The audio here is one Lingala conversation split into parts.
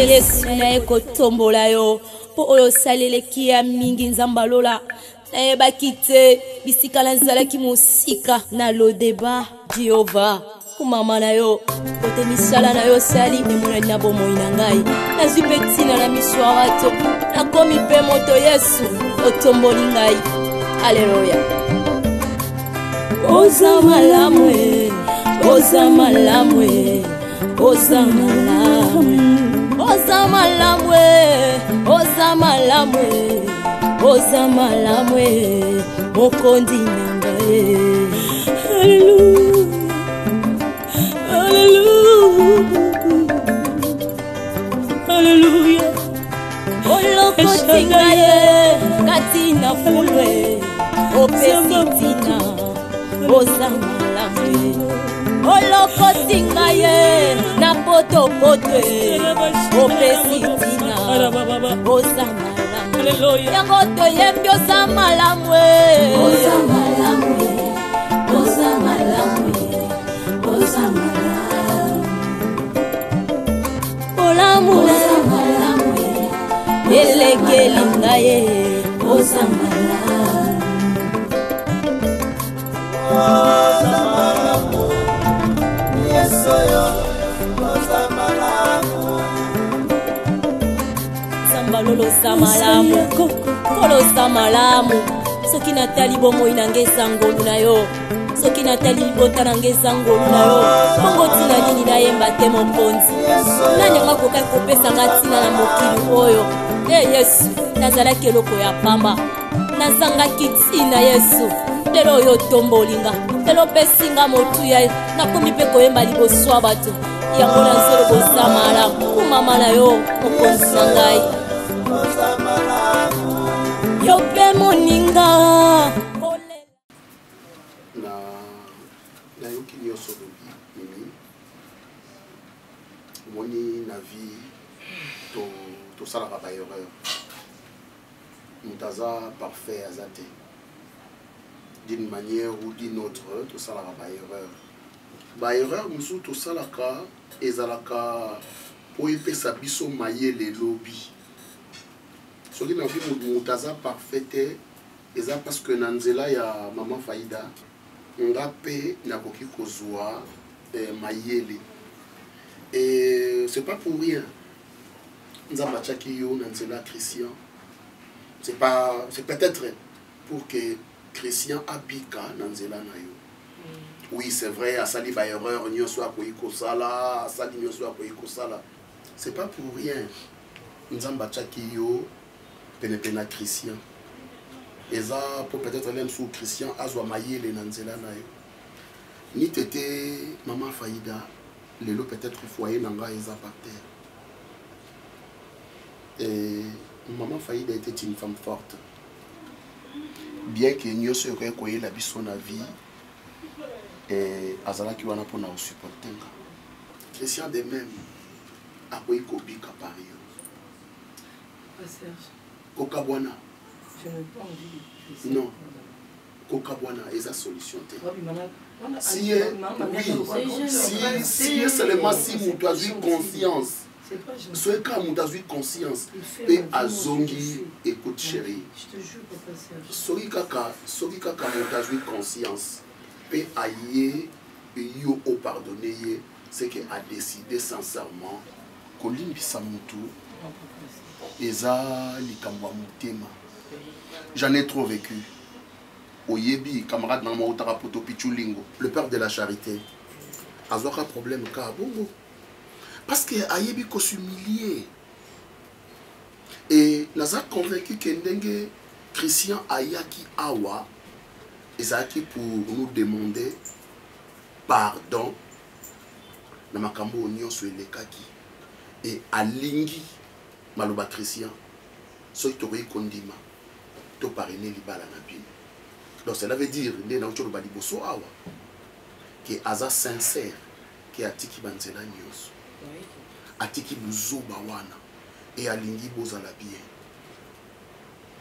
Yesu na ekotombola yo po oyo saleleki ya mingi nzambalola na yebaki te bisika nazalaki mosika na lodeba Jehova kumama na yo kote misala na yo sali emonani na bomoi na ngai nazwi mpe ntina na miso ya bato nakomi mpe moto Yesu otomboli ngai aleluya oza malamu oza malamu oza malamu oza malamu oza malamu oza malamu mokondi na ngai haleluya olokoti ngai kati na fulwe opesi tina oza malamu olokoti ngai na potopoto opesi tina oza malamu yango toyembi oza malamu oza malamu oza malamu oza malamu olamu oza malamu elekeli ngai oza malamu oza malamu yesoyo oza malamu zambalolo za malamu kolo za malamu soki natali bomoi na nge ezangolu na yo soki natali libota na nge ezangolu na yo bongo ntina nini nayemba te mokonzi nani yango akokai kopesa nga ntina na mokili oyo Yesu nazalaki eloko ya pamba nazangaki ntina Yesu lelo oyo otombolinga lelo opesinga motuya nakomi mpe koyemba liboso ya bato yango nazelo boza malamu kumama na yo mokonzi na ngai yo mpe moninga nayoki nyonso lobi mimi omoni na vie tosalaka baerreur moto aza parfait aza te d'une manière ou d'une autre tosalaka baerreur mosusu tosalaka ezalaka po epesa biso mayele lobi soki na vie moto aza parfait te eza parce que na nzela ya mama Faida nga mpe nakoki kozwa mayele et c'est pas pour rien nzambe atiaki yo na nzela Christian c'est peut-être pour que Christian abika na nzela na yo oui c'est vrai asali ba erreur nyonso akoki kosala asali nyonso akoki kosala c'est pas pour rien nzambe atiaki yo penepene na Christian eza pour peut-être l'un sous Christian azwa mayele na nzela na yo ni tete mama Faida lelo peut-être foyer nanga eza par terre et maman Faida était une femme forte bien que nyonso yokoki koyela biso na vie azalaki wana mpona osupporte nga Christian de même akoki kobika par yo kokabwana non kokabwana eza solution te si seulement si moto azwi conscience soki kaka moto azwi conscience mpe azongi écoute chérie soki kaka moto azwi conscience mpe aye yo opardonne ye c'est que adécide sincèrement kolimbisa motu eza likambo ya motema j'en ai trop vécu oyebi camarade na moko otaka poto pichulingo le père de la charité azwaka problème ka bongo parce que ayebi koshumilie et naza convaincu que ndenge Christian ayaki awa ezalaki pour nous demander pardon na makambo nyonso elekaki et alingi maloba Christian soki tokoki kondima to parrainer libala na bino donc cela veut dire nde na utoloba liboso awa ke aza sincère ke atiki banzela nyonso atiki buzuba wana et alingi bozala bien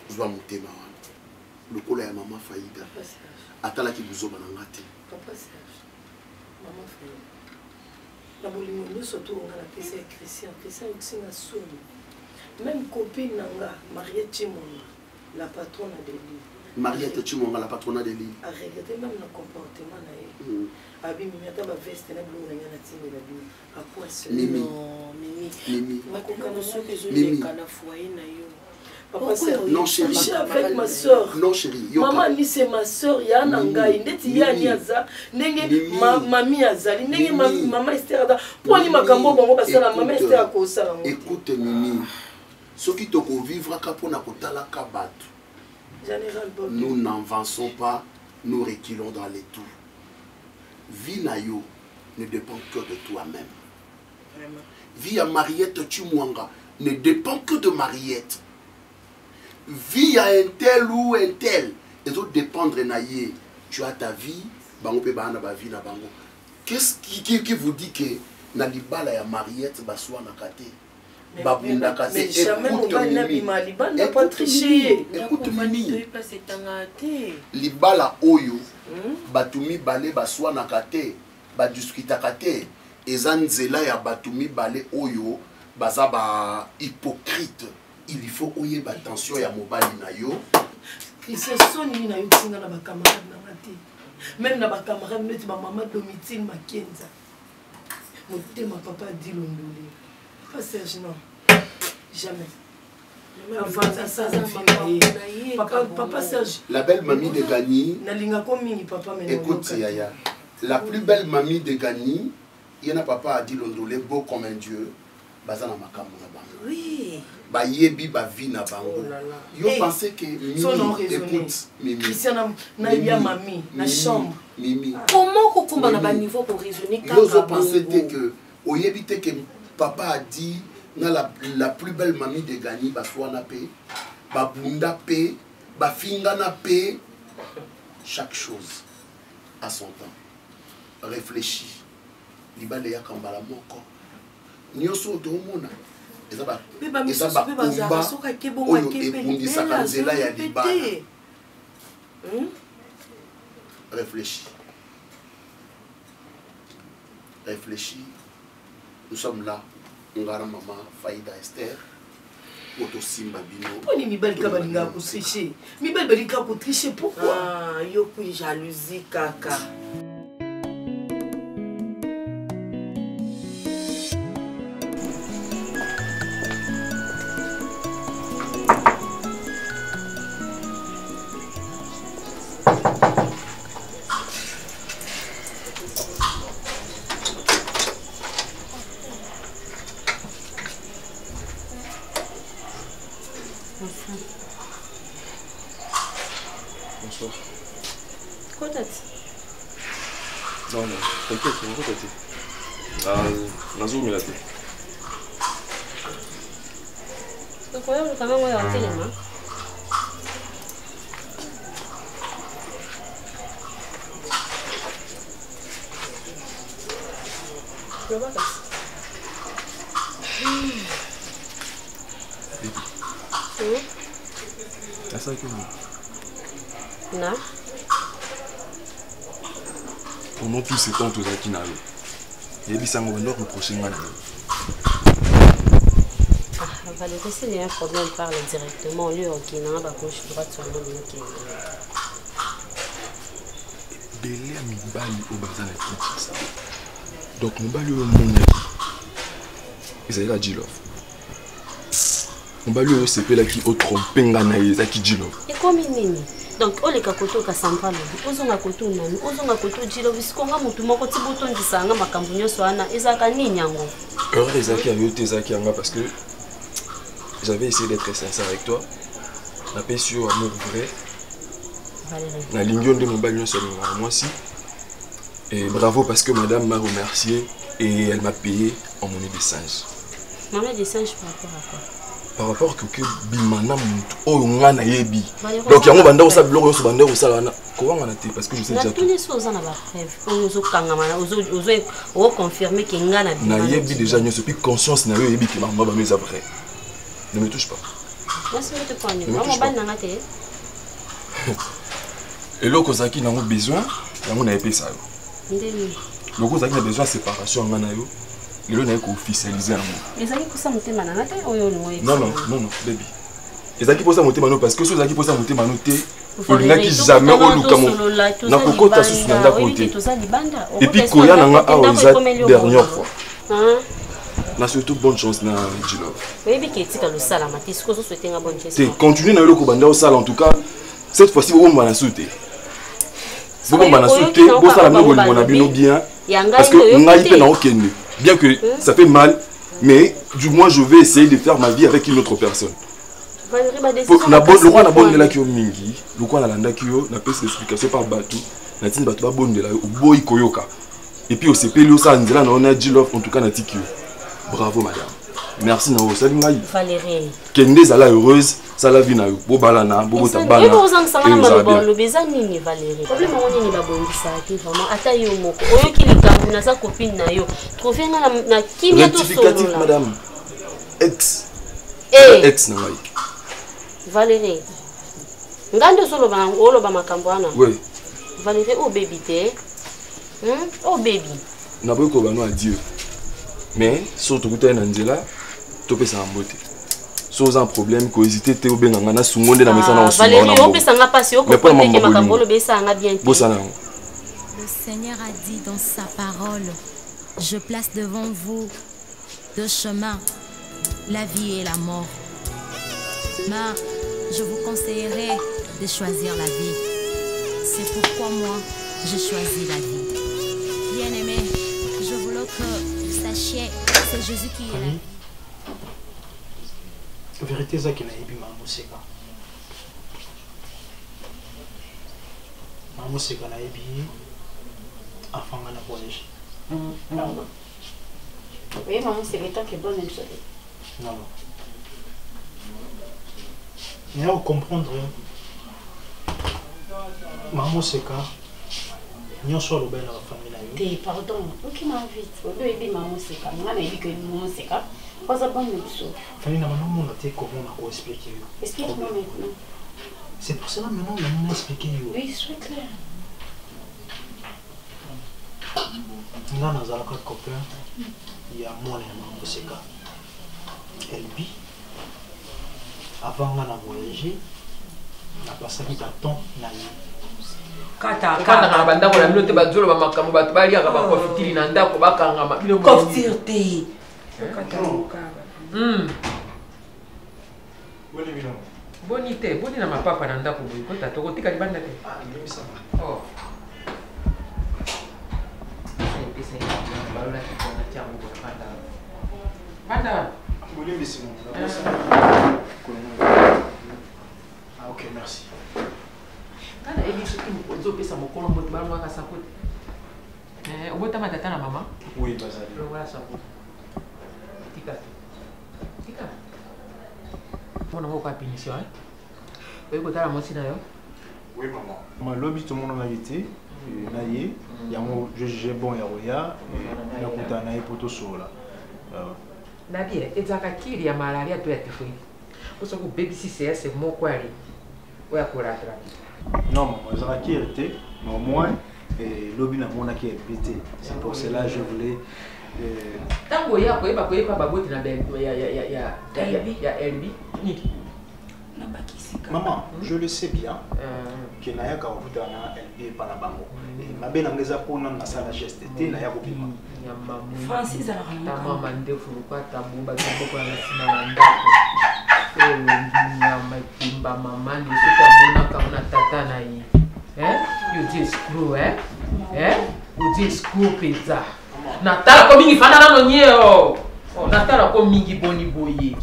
zwa motema wana lokola ya mama Faida atalaki buzoba na nga te na bolingo nyonso to nga na pesa ya Christian okisinga soni. Même copine nanga Mariette Chimonga, la patronne de l'île. Mariette Chimonga, la patronne de l'île. A regretté même le comportement na ye. Abi mimata ba veste na blonga na tindi la bi. A quoi ce non Mimi. Makokana soki zo Mimi. le kana foyer na yo. Papa, non chérie, avec ma soeur. Non chérie, maman ni c'est ma soeur ya nangai ndeti ya ni aza ndenge mami azali ndenge maman Esther da poni makambo bongo basala maman Esther akosala. Écoute Mimi, ce qui te vivra kapona kotala kabato. Nous n'avançons pas, nous reculons dans les tours. Vie na yo ne dépend que de toi-même. Vie à Mariette Chimonga ne dépend que de Mariette. Vie à un tel ou un tel, les autres dépendent de naïe. Tu as ta vie, bango pe bana ba vie na bango. Qu'est-ce qui vous dit que na libala ya Mariette baswa na kate? Babunda kate. Écoute Mimi. Libala oyo batumi bale baswa na kate, ba discuta kate. Ezanzela ya batumi bale oyo baza ba hypocrite. Il faut oyer attention à mobile na yo. Christian soni na yo tinga na ba camarade na mate. Même na ba camarade net ba maman Domitine Makenza. Moté ma papa dit l'ondolé. Pas Serge non. Jamais. Avant ça papa Serge. La belle mamie de Gani. Na linga ko mingi papa mais écoute Yaya. La plus belle mamie de Gani, il y a papa a dit l'ondolé beau comme un dieu. Bazana makambo na bango. Oui. Ba yebi ba vie na bango. Yo pensez que Mimi écoute Mimi. Christian na ya mami na chambre. Mimi. Comment kokumba na ba niveau pour raisonner kaka? Yo pensez que oyebi te que papa a dit na la plus belle mamie de Gani ba swana pe, ba bunda pe, ba finga na pe. Chaque chose a son temps. Réfléchis. Libale ya kambala moko. Nyoso to mona. Réfléchis. Réfléchis. Nous sommes là. Ngara maman Faïda Esther. Oto Simba Bino. Pourquoi ni Mibel Kabalinga pour tricher? Mibel Balinga pour tricher pourquoi? Ah, yo puis jalousie kaka. Bonsoir. Quoi t'as-tu? Non, non, t'inquiète, pourquoi t'as-tu? Ah, Nazo me l'a dit. Donc, on va quand même voir le téléma. Je vois ça. Ah, ça, que non. Pendant tous ces temps, tout ça qui n'a pas. Il y a des gens qui ont prochainement. On va le laisser, il y a un problème, parle directement. Lui, qui n'a pas gauche, droite, sur le monde. Belé a mis Bali au bazar de Kinshasa. Donc, mon Bali au monde, ils avaient la Djilov. Mon Bali au CP là qui au trompé nganaïsa qui Djilov. Et comme il donc, on les kakoto kasamba lobi, ozonga koto nani, ozonga koto Djilov, sikonga mutu moko tiboto ndisanga makambunyo soana, ezaka nini yango. Heureux les aki avait été zaki anga parce que j'avais essayé d'être sincère avec toi. La paix sur amour vrai. La ligne de mon bagnole sur moi aussi. Et bravo parce que madame m'a remercié et elle m'a payé en monnaie de singe. Monnaie de singe par rapport à quoi? Par rapport à que bimana mutu oyonga na yebi. Donc yango banda osa blog yo so banda osala na comment on a été parce que je sais déjà tous les choses on a ba preuve. Ozo kangama ozo confirmer que ngana na yebi déjà nyo puis conscience na yo yebi que maman ba mes après. Ne me touche pas. Moi c'est te prendre. Maman ba nanga te. Et là kozaki nango besoin yango na epesa yo. Ndeni. Loko kozaki na besoin séparation ngana yo. Le lot n'a qu'à officialiser un mot. Les amis pour ça monter manana non, baby. Les amis pour ça monter mano parce que ceux qui pour ça monter mano té. Pour les qui jamais au Lucamo. Na kokota sous nanda côté. Et puis Koya n'a pas osé dernière fois. Na surtout bonne chance na Djilo. Baby qui est le sala matis ko souhaiter une bonne chance. Continue na le kobanda au sala en tout cas. Cette fois-ci vous on va sauter. Vous on va sauter, vous ça la moko mon abino bien parce que ngai pe na okende. Bien que ça fait mal mais du moins je vais essayer de faire ma vie avec une autre personne. Le roi n'a pas de la qui mingi, le roi n'a pas de explication par Batou, n'a pas de bonne de la boy koyoka. Et puis au CP, on a dit l'offre en tout cas n'a tiki. Bravo madame. Merci na o salut ngai. Valérie. Kende zala heureuse, ça la vie na yo. Bo balana, bo tabana. Et vous en savez le besoin ni Valérie. Problème on ni ba bongisa te vraiment ata yo moko. Oyo ki likambo na sa copine na yo. Trouver na kimia to solo. Rectificatif madame. Ex. Ex na ngai. Valérie. Ngando solo ba ngolo ba makambo ana. Oui. Valérie oh baby te. Oh baby. Na boy ko ba no adieu. Mais surtout que tu es Nandela, tu peux s'en beauté. Sans un problème, que hésiter, tu es au Bengana, sous monde dans la maison. Valérie, on peut s'en passer au côté de Macambolo, mais ça a bien. Le Seigneur a dit dans sa parole, je place devant vous deux chemins, la vie et la mort. Mais je vous conseillerais de choisir la vie. C'est pourquoi moi, je choisis la vie. Bien-aimé, je voulais que sachez, c'est Jésus qui est là. La vérité, c'est qu'il y a eu Mamoseka. Mamoseka n'a eu enfant à la voyage. Oui, Mamoseka est qui est bonne. Non. Mais à comprendre, Mamoseka, nous sommes bien dans la famille. Pardon, ok, ma vie. Au début, Mamoseka, on a dit que Mamoseka. Pas à bonne chose. Fanny n'a pas comment on a expliqué. Explique-moi maintenant. C'est pour cela maintenant on a expliqué. Oui, c'est clair. Là, dans un copain, il y a moi et Mamoseka. Elbi, avant on a voyagé, on a passé un temps dans kata kata banda ko la minote bazolo ba makambo ba bali aka ba kofitiri na ndako bakanga ma bino koftirte bonite boni na mapapa na ndako boy ko tato ko tika libanda te oh c'est balola ki na tiamu ko banda voulez me sinon ok merci. Kana ebi soki mokonzo pesa mokolo mbote balongwa ka sapote. Obota matata na mama? Oui, bazali. Voilà sapote. Tika. Tika. Mona ko ka punition hein. Oyo kotala mosi na yo? Oui maman. Ma lobby tout le monde en a été na ye ya mo je bon ya roya na kutana na poto sola. Na bien, ezaka kiri ya malaria to ya tifoi. Parce que baby si c'est moko ali. Oya ko rattraper. Non, maman, ça qui était, mais au moins, l'objet n'a pas été pété. C'est pour cela que je voulais. Tango ya ko eba baboti na ya Elbi. Maman, je le sais bien. Que naya ka okuta na Elbi pa na bango. Ma belle angeza pona na sala geste te na ya ko bima. Francis a ta maman ndefu kwa tabu ba ko na sina na ndako. Nyama kimba mama ni sika mona kama tata na hii you just screw you just screw pizza natala ko mingi fana nano nyeo natala ko mingi boni boye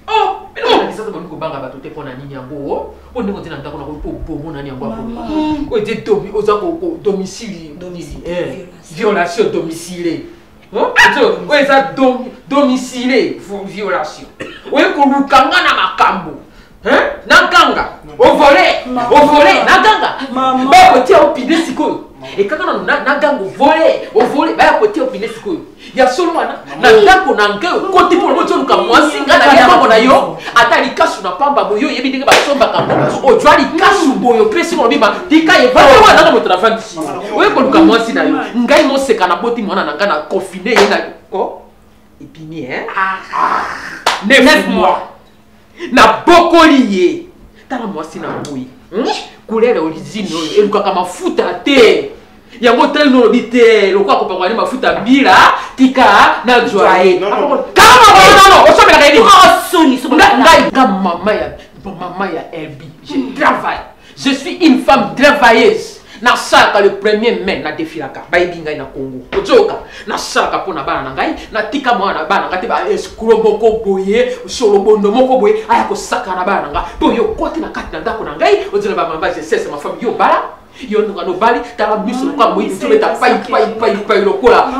oh bila kisa to ko banga bato te pona nini yango o ndeko tina ndako na ko bongo nani yango ko ko te domi oza ko domicile violation domicile oui, ça domicile violation. Oui, qu'on nous kanga na makambo. Hein? Nakanga. Au volet, nakanga. Maman. Bah, petit au pide siko. Et quand on a gango volé, au volé, bah côté opiné ce que il y a solo na ndako na ngeu côté pour le moto ka mwasi ngana ya mama na yo ata likasu na pamba boyo yebi ndenge ba somba kango o jwa likasu boyo pesi mo bima tika ye ba wana na moto na fandi oye ko luka mwasi na yo ngai mo seka na boti mwana na ngana confiné ye na ko epimi 9 mois na bokoli ye tala mwasi na boyi couleur origine oyo elukaka mafuta te yango tel no bité lokwa ko pangwa ni mafuta bila tika na joie kama o so mela ni soni so mama ya Elbi je travaille je suis une femme travailleuse na saka le 1er mai na defilaka bayibi ngai na Congo ojoka na saka pona bana ngai na tika mwana bana ngati ba escroc moko boye solo bondo moko boye aya ko saka na bana nga to yo koti na kati na ndako na ngai ozela ba mamba je cesse ma femme yo bala yo no bali tala miso kwa moyi to beta pai lokola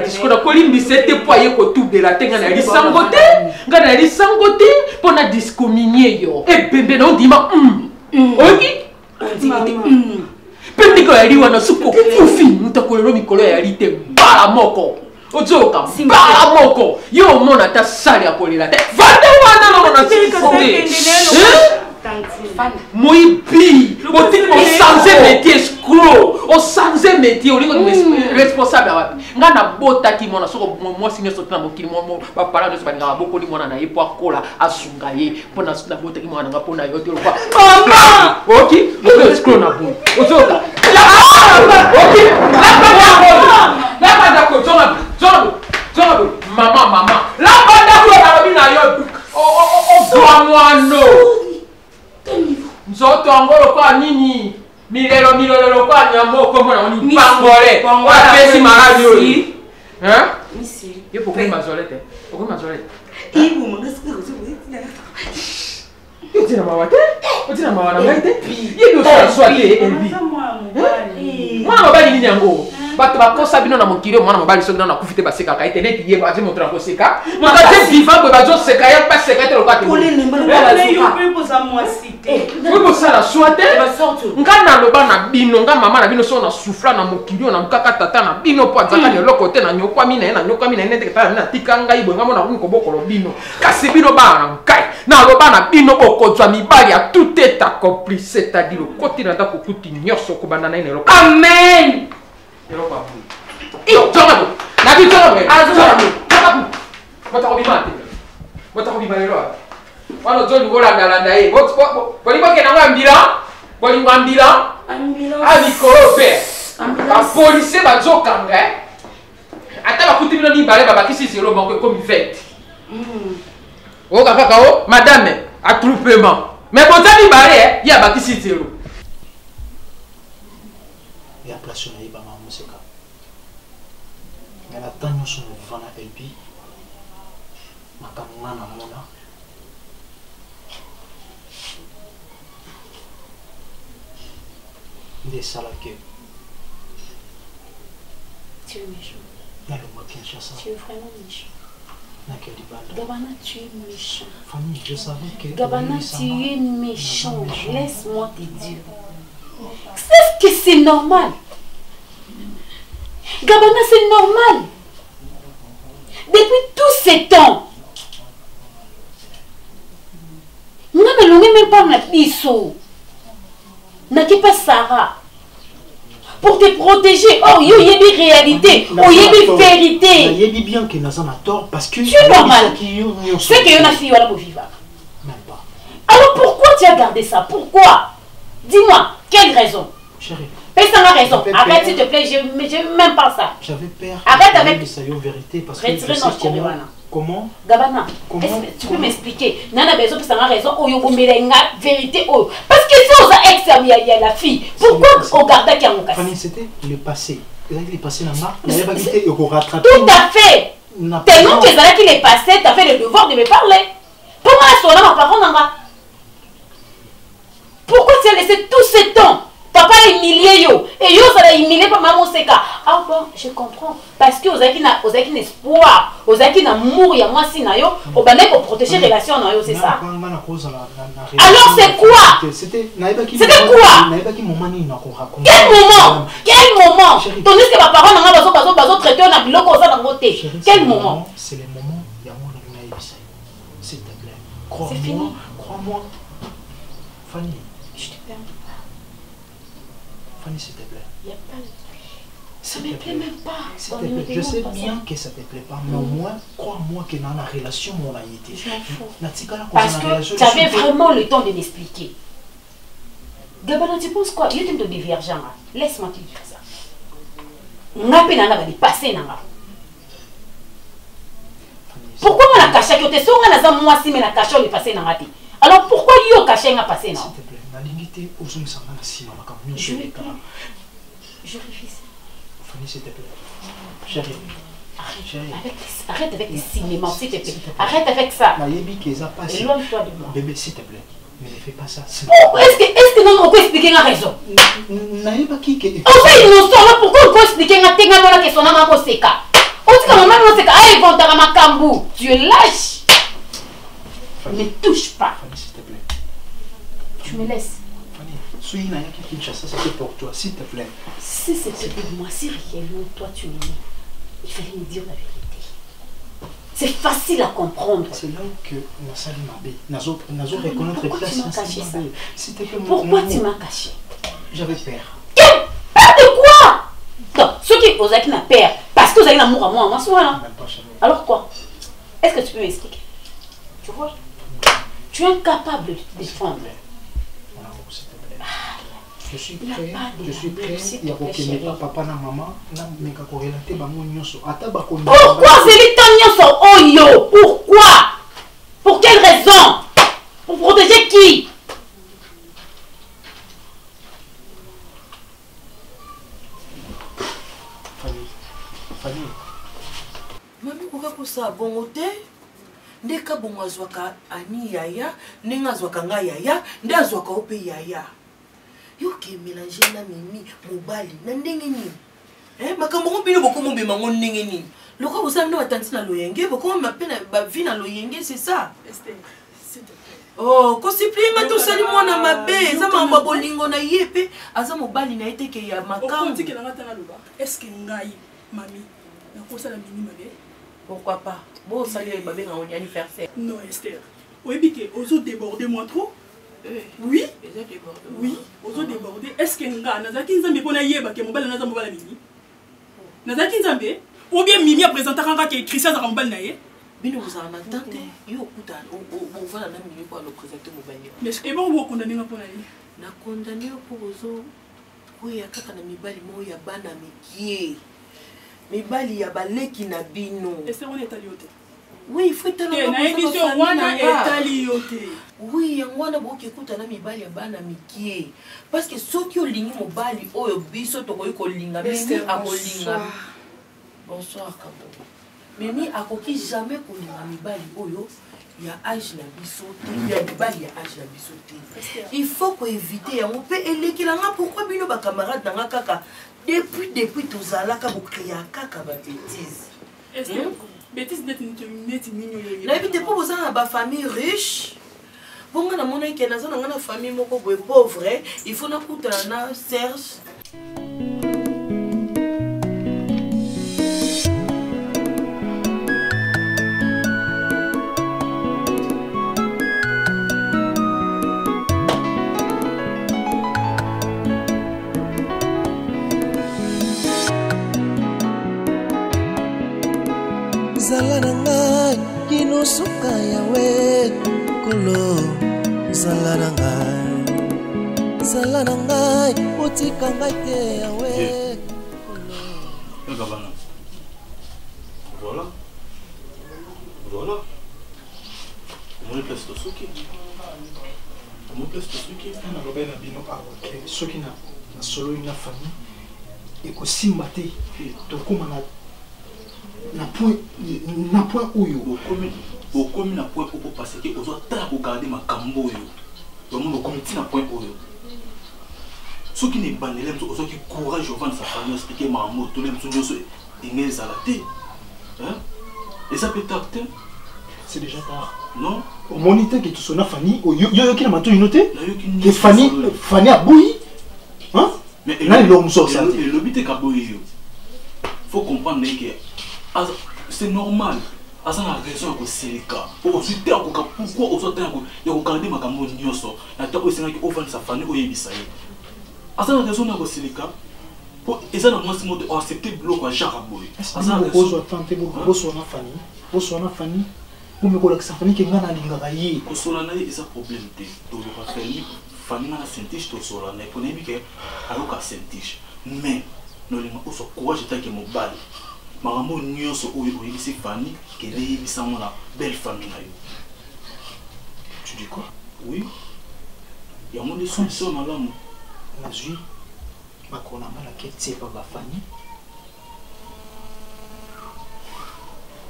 disco na kolimbi c'était pour ye ko tout de la tenga na lisangote ngana lisangote pona disco minier yo e bembe na ndima oki Pendiko ya liwa na suko fufi mutakolero mikolo ya lite bala moko ojoka bala moko yo mona ta sali ya kolela te vande wana na sikoke moi bi otiki o sanze métier escroc o sanze métier o lingo responsable wapi ngana bota ki mona soko moi sinyo sotna mokili mo ba para de sobanga boko li mona na ye po akola asunga ye pona na bota ki mona nga pona yo te kwa mama oki o escroc na bon ozoka la banda ko zono mama la banda ko na bina yo o mwano nzoto angolo kwa nini milelo kwa nyamoko mona oni pangole kwa pesi maradi oli misi yo pourquoi mazolete ibu mangasiku utina mawate utina mawana ngaite yebi oswate elbi mwana bali nini yango bato bakosa bino na mokili mwana mobali so na kufite baseka ka internet ye ba je montra ko seka mwana te vivant ko bazo seka ya pas seka te lokate ko le mbala yo pe poza mwasite ko poza la soite ngana loba na bino nga mama na bino so na souffla na mokili na mkaka tata na bino po azaka ne lokote na nyokwa mina na nyokwa mina nete ta na tikanga ibo ngamo na ko bokolo bino kasi bino ba na kai na loba na bino bokozwa mibali ya tout est accompli c'est-à-dire côté na ndako kuti nyoso ko banana ine lokote amen. Yo pa bu. Yo tomo. Na bi tomo. Azo. Bota ko bi mate. Bota ko bi malero. Wano zoni gola ndalanda e. Boli boke na ngambira. Boli ngambira. Ambulance. Abi korope. Ba police ba zokanga. Ata ba kuti bino ni bare ba bakisi zero banko comme 20. O kaka o madame attroupement. Mais bota ni bare ya bakisi zero. Ya place na iba mama museka ngana tanyo so vana elbi makamwa na mona de salake tu es méchant na le Kinshasa tu es vraiment méchant Gabana, tu es méchant. Famille, je savais que Gabana, tu es méchant. Laisse-moi te dire. C'est que c'est normal. Gabana, c'est normal. Depuis tous ces temps, nous n'avons même pas notre biseau. N'a pas Sarah. Pour te protéger. Oh, il y a des réalités. Oh, il y a des vérités. Il y a bien que nous avons tort parce que... Tu es normal. C'est qu'il y a une fille pour vivre. Même pas. Alors pourquoi tu as gardé ça? Pourquoi? Dis-moi, quelle raison? Chérie. Personne n'a raison. Arrête s'il te plaît, je même pas ça. J'avais peur. Arrête avec... Ça y est, vérité parce que... Retirez notre chérie. Comment? Gabana, tu peux m'expliquer? Nana besoin parce que ça raison. Oh, yo melenga vérité. Oh, parce que si on a ex, il y a la fille. Pourquoi on garde qui a mon cas? Fanny, c'était le passé. Le passé là-bas. Il n'y avait pas quitté et qu'on rattrape. Tout à fait. Tellement que ça qu'il est passé, tu as fait le devoir de me parler. Pourquoi est-ce qu'on a ma parole là? Pourquoi tu as laissé tout ce temps? Papa a humilié yo. Et yo, ça l'a humilié par maman Seka. Ah bon, je comprends. Parce que vous avez un espoir. Vous avez un amour. Il y a moi si na yo. Vous avez pour protéger la relation na yo, c'est ça. Alors c'est quoi? C'était quoi? Quel moment? Quel moment? Tandis que ma parole n'a pas traité on a bloqué ça dans votre thé. Quel moment? C'est le moment. Il y a mon s'il te plaît. Crois-moi. Crois-moi. Fanny. Je te permets. Fanny, s'il te plaît. Il n'y a pas de... Ça ne me plaît même pas. Je sais bien que ça ne te plaît pas, mais au moins, crois-moi que dans la relation, mon été. Je m'en fous. Parce que tu avais vraiment le temps de m'expliquer. Gabana, tu penses quoi? Je t'aime de divergent. Laisse-moi te dire ça. Pourquoi on a caché que tu es moi si mais la caché on est passé dans la tête? Alors pourquoi il a caché un passé non? S'il te plaît, la dignité aux hommes s'en va si on a comme nous. Je réfléchis. Fanny, s'il te plaît. Chérie. Arrête avec les cinémas, s'il te plaît. Arrête avec ça. Éloigne-toi de moi. Bébé, s'il te plaît. Mais ne fais pas ça. Est-ce que non, on peut expliquer la raison? Naïba qui est. Enfin, innocent, pourquoi on peut expliquer la question de la Seka? On dit que maman Seka, ah, ils vont dans ma cambou. Tu es lâche. Ne touche pas. Fanny, s'il te plaît. Tu me laisses. Fanny, soyez naïba qui Kinshasa, c'était pour toi, s'il te plaît. Si c'était pour moi, si réellement toi tu m'aimais, il fallait me dire la vérité. C'est facile à comprendre. C'est là que Nassali Mabé, Nazo reconnaître place Nassali Mabé. Pourquoi tu m'as caché? J'avais peur. Quelle peur de quoi? Non, ceux qui osent qui n'a peur, parce que vous avez l'amour à moi là. Alors quoi? Est-ce que tu peux m'expliquer? Tu vois? Tu es incapable de te défendre. Je suis prêt, il y a aucun papa na maman, pourquoi c'est les temps Oyo? Pourquoi? Pour quelle raison? Pour protéger qui? Fanny. Mami, pourquoi pour ça bon côté? Ndeka bon azwaka ani yaya, nenga azwaka nga yaya, nde azwaka ope yaya. Yo qui mélange na mimi mobali na ndenge ni makambo ko bino boko mombe mango ndenge ni loko vous savez no atenti na loyenge boko mapena ba vie na loyenge c'est ça oh ko supplie ma to sali mwana mabe za mamba bolingo na yepe aza mobali na eteke ya makambo on dit que la ngata na loba est-ce que ngai mami na ko sala mimi mabe pourquoi pas bon sali ba benga on anniversaire non Esther oyebi ke ozo déborder moi trop. Oui, oui, aux autres débordés. Est-ce que nga nazaki nzambe pona yeba ke mobali naza mobala mimi? Nazaki nzambe ou bien mimi a présenté kanga ke Christian za mobali na ye? Bino vous en attendez, yo kuta on va la mimi pour le présenter mobali. Mais et bon vous condamner pona ye? Na condamner pour ozo kuya kaka na mibali mo ya bana mikie. Mibali ya baleki na bino. Est-ce qu'on est allé au thé? Oui, il faut être là. Oui, on a beaucoup écouté na mibali ya bana mikie. Parce que ceux qui ont ligné mobali oyo biso to ko linga mimi akolinga. Bonsoir Kabo. Mimi akoki jamais ko linga mibali oyo ya âge na biso te, ya mibali ya âge na biso te. Il faut ko éviter on peut elekilanga pourquoi bino ba camarade na kaka depuis tozalaka bo créer kaka ba bêtise. Bêtise net mignon. Na éviter pour vous avoir ba famille riche. Bon na mona ke na zana na famille moko boy pauvre, il faut na kutana na Serge. Zala na ngai kino suka yawe kolo zala na ngai otika ngai te yawe kolo voilà mon place de suki na robena bino awoke soki na solo ina famille ekosimba te tokoma na point oyo okomi na point opo parce que ozo tala ko garder makambo oyo vraiment okomi ti na point oyo Ce qui n'est pas l'élève, ce qui courage au vent de sa famille, expliquer ma mot, tous les gens ils à la tête. Et ça peut t'acter. C'est déjà tard. Non. Au moniteur qui est tout son Fanny, yo qui n'a pas tout noté. Que Fanny a bouilli. Hein? Mais là il l'homme sort ça. Le but est qu'à bouillir. Faut comprendre que c'est normal. Asa na raison ko seleka. O suite ko pourquoi o sote ko ya ko garder makambo nyoso. Na to ko senga ki over sa famille o yebisa ye. Asa na raison ko seleka. Po eza na mwasi moto accepter bloc à Jacques Boy. Asa na raison tenter bo so na famille. Bo so na famille. Pour me coller sa famille qui ngana linga yi. Ko so na eza problème te. To le famille famille na sentiche to so na ko nebi ke aloka sentiche. Mais no linga o so courage ta ke mobile. Marambo nyonso oyo oyebisi Fanny que yebisa la belle famille na yo. Tu dis quoi? Oui. Il y a mon des solutions na l'amour. Nazui makona mala ketse pa ba Fanny.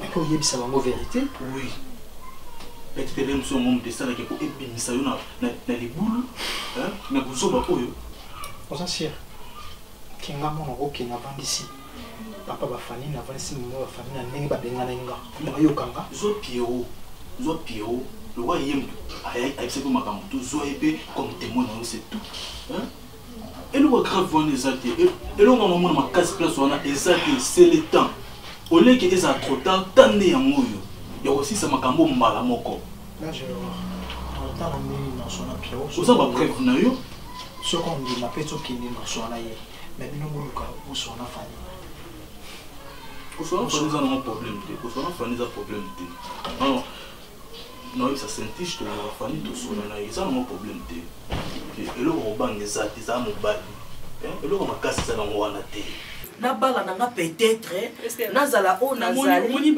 Mais ko yebisa bango vérité? Oui. Peut-être même sur mon destin que ko ebimisa yo na libulu, hein? Na kuzoba oyo. Osasir. Kinga mona ko kinga vandisi. Papa ba Fanny na vanisi mo ba Fanny na ndenge ba benga na inga. Yo kanga. Zo Pierrot. Le roi yem accepte makambo to zo épée comme témoin na c'est tout. Hein? Et le roi grave voit les athées. Et le roi maman ma casse place on a exacté c'est le temps. Au lieu que ça trop tard tande ya moyo. Il y a aussi ça makambo mbala moko. Là je en temps na na sona Pierrot. Vous avez preuve na yo. Ce qu'on dit na peto kindi na sona ye. Mais bino muluka ou sona Fanny. Pourquoi on a un problème? Pourquoi on a un problème? Non, non, ça s'intige, on a un problème. Et là, on a des actes, des amours, et là, on a cassé ça dans le na bala nanga peut-être nazala o nazali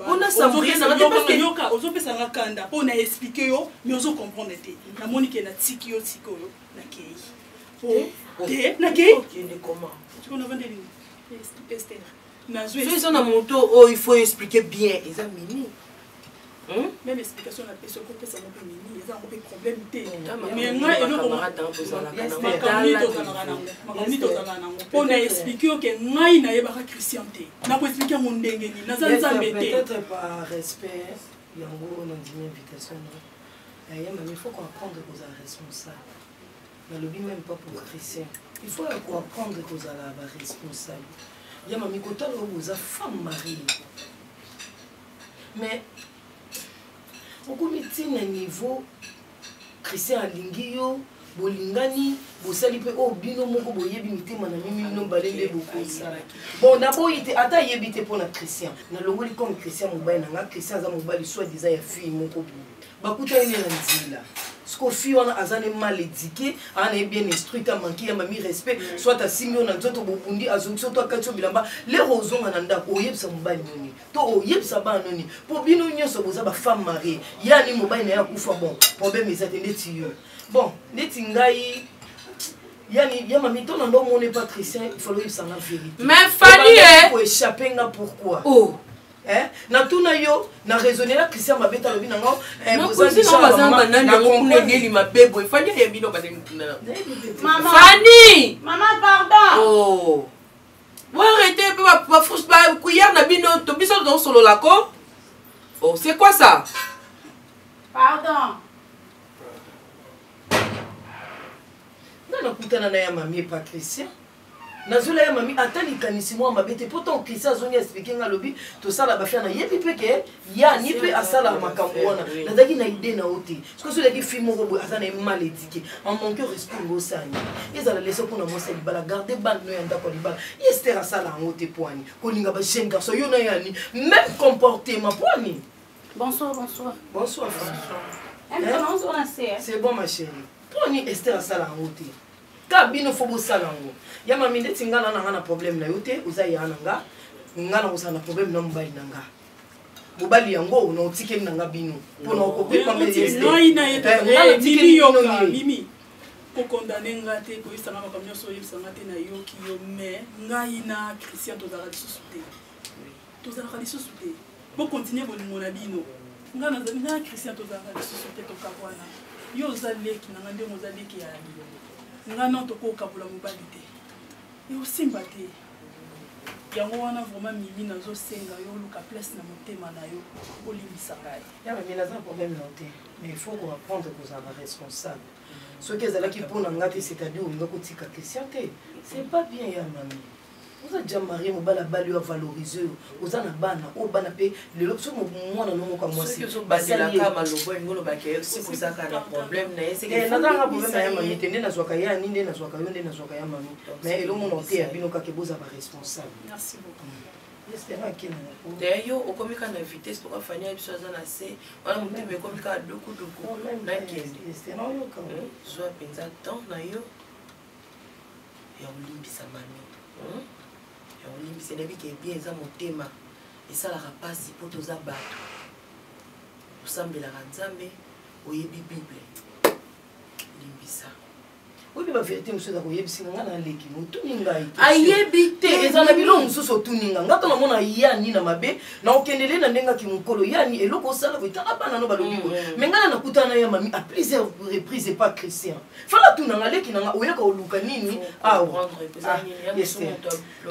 on a sambré na parce que yoka ozo pesa nga kanda on a expliqué yo mais ozo comprendre té na moni ke na tiki yo na kei te na kei comment tu connais vendre les Esther Ils ont un moto, oh, il faut expliquer bien. Ils ont mini. Même explication la personne qu'on peut savoir mini, ils ont un problème. Mais moi, on a expliqué que moi, il n'y a pas Christian. On a expliqué mon dengue. Peut-être par respect, il y a une invitation. Il faut comprendre que vous êtes responsable. Mais le même pas pour Christian. Il faut comprendre que vous êtes responsable. Il y a mamie Kota vous a femme mariée. Mais au comité à niveau Christian Alingio, Bolingani, Bosalipe au bino moko boyebi mitema na mimi no balende beaucoup ça. Bon d'abord il était ata yebite pour na Christian. Na longoli comme Christian mobile na Christian za mobile soit déjà ya fille moko boye. Bakuta ine na nzila. Ce qu'on fait, on a mal éduqué, on est bien instruit, on a manqué, on a mis respect, soit à Simon, on a tout bobundi, à Zonso, toi, Katio Bilamba, les rosons, on a un oh, yep, ça m'a noni, to, yep, ça m'a noni, pour bien nous, on a femme mariée, il y a un mobile, il y a un coup, bon, problème, ils attendent les bon, les tingaï, il y a ma mytho, on n'est pas chrétien, il faut le savoir la vérité. Mais Fanny, hein, pour échapper, pourquoi? Oh. Na tuna yo na raisonner la Christian mabeta lobi nango Fanny, maman pardon. Oh. Vous arrêtez pas fouche pas couillère na bino to biso dans solo la ko. Oh, c'est quoi ça? Pardon. Na kutana na ya mami pas Christian. Nazula ya mami atali kanisi moi mabete pourtant Christian zongi expliquer nga lobi to sala ba fana yebi peke ya ni pe asala makambo wana nazaki na idée na oti parce que celui qui filme robo azana mal éduqué en manque respect au sani ils allaient laisser pour na mo sali bala garder bande no yanda ko libala Esther asala ngote poani ko linga ba jeune garçon yo na yani même comportement poani. Bonsoir, bonsoir. Bonsoir. C'est bon ma chérie. Poani Esther asala ngote kabino fobo salango ya mami ndeti ngana na problème na yote uzaya nanga ngana usana problème na mbali nanga mobali yango na otike nanga bino pona ko pepa mbeli no ina yete mimi yoka mimi ko condamner ngate ko isanga makamyo so yisanga te na yoki yo mais ngai na Christian to dara disusuté to dara disusuté bo continuer bolingo na bino ngana na Christian to dara disusuté to kabwana yo zaleki nanga ndemo zaleki ya bino nga non tokokabola mobali te eosimba te yango wana vraiment mimi nazosenga yo oluka place na motema na yo olimbisa ngai mais naza problème na te mais il faut qu'on apprendre kozala responsable soki ezalaki mpona nga te c'est-à-dire olinga kotika question te c'est pas bien ya mami oza déjà marié mobala bali oyo avalorise oyo oza na bana oyo bana mpe lelo so mwana nomoka mwasibazelaka malobo elingi olobaka soki ozaka na problème na ye nazanga problème na ya mami te nde nazwaka ye ani nde nazwaka yo nde nazwaka ya mami mais elomona te ya bino kaka eboza baresponsable d'ailleurs yo okomi ka na vitesse toka fania biso aza na se wana motema ekomi ka dukuduku nakende zwa mpenza temps na yo ya kolimbisa mami ya kolimbisa nayebi ke bien eza motema esalaka mpasi mpo toza bato osambelaka nzambe oyebi bible limbisa oyebi bavérité mosusu eza koyebisinga nga naleki motuni ngai ayebi te eza na biloko mosusu otuninga nga to namona yani na mabe na okendele na ndengaki mokolo yani eloko osala koetala bana no balobi ko me ngai nakutana ya mami a plusieurs reprises pas chrétien fala tunanga leki nanga oyaka oluka nini awa